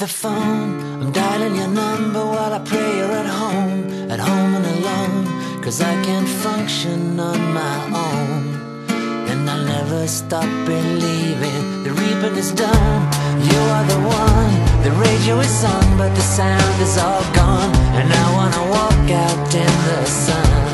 the phone, I'm dialing your number while I pray you're at home and alone. 'Cause I can't function on my own, and I'll never stop believing the reaping is done. You are the one, the radio is on, but the sound is all gone, and I wanna walk out in the sun.